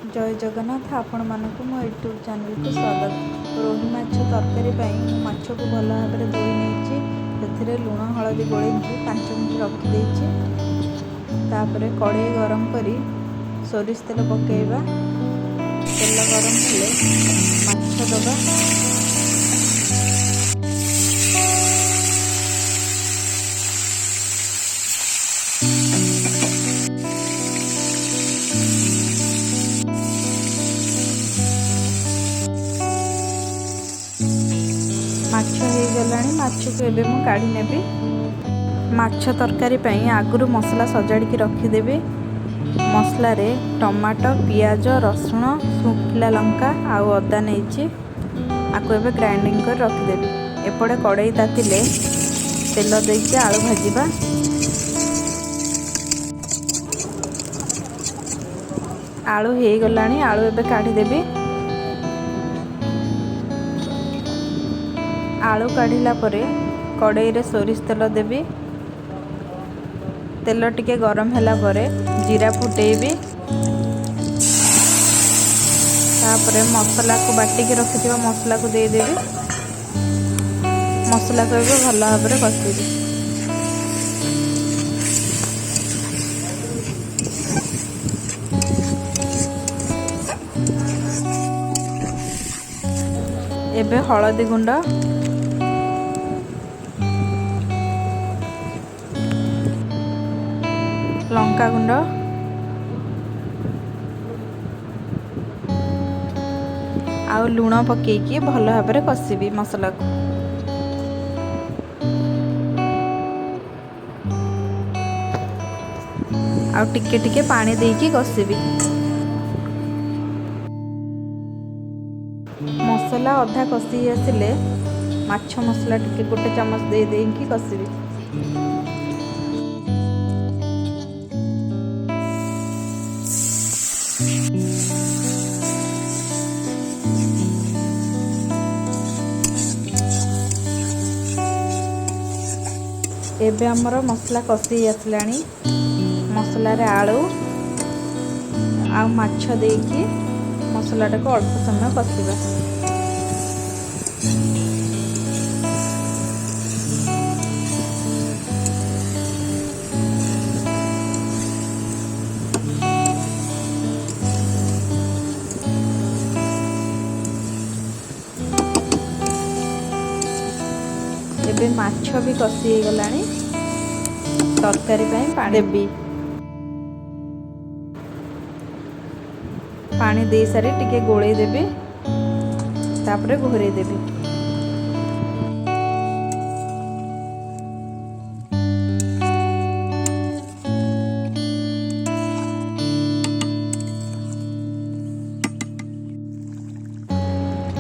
जय जगन्नाथ आपण मानक मो यूट्यूब चैनल को स्वागत। रोही माछ तरकारी माछ को भल भाव में धोई नहीं से लुण हलदी गोल 5 मिनट रखिदे कड़े गरम करी सोरिष तेल पकेबा। तेल गरम हेले माछ दबा। माछ हो गलानी माछ को एबे मु काढ़ी नेबी। माछ तरकारी पई आगुरु मसला सजाड़ी रखिदेबी। मसला रे टमाटो पियाज रसुण सुखिला लंका आउ अदा नहीं आको एबे ग्राइंडिंग कर रखिदेबी। एपटे कड़ाई तातिले तेल देके आलू भाजिबा। आलू हो गलानी आलू एबे काढ़ी देबी। आलू काढ़िला परे कड़ाई रे सोरिष तेल देबी। तेल टिके गरम होला परे जीरा फुटेबी। तापरे मसला को बाटी के रखिथिबा मसला को दे देबी। मसला को एबे भल भाव में कषिबी। एबे हळदी गुंड लंका गुंड आउ लुण पकेकी भल भाव में कषिबी मसला को। आउ टिके टिके पानी देकी कषिबी। मसला अधा कषि आसिले माछ मसला टिके गोटे चमच दे देकी कषिबी। एबे हमर मसला कषि आसलानी। मसला रे आलू आ माछ देकी मसलाटा को अल्प समय कषिबा। एबे माछ भी कषि हो गलानी। तरकारी पई पानी देबी। पानी दे सारी टिके गोले देबी। तापरे घोरे देबी।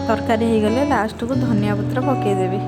तरकारी हो गले लास्ट को धनिया पत्र पके देबी।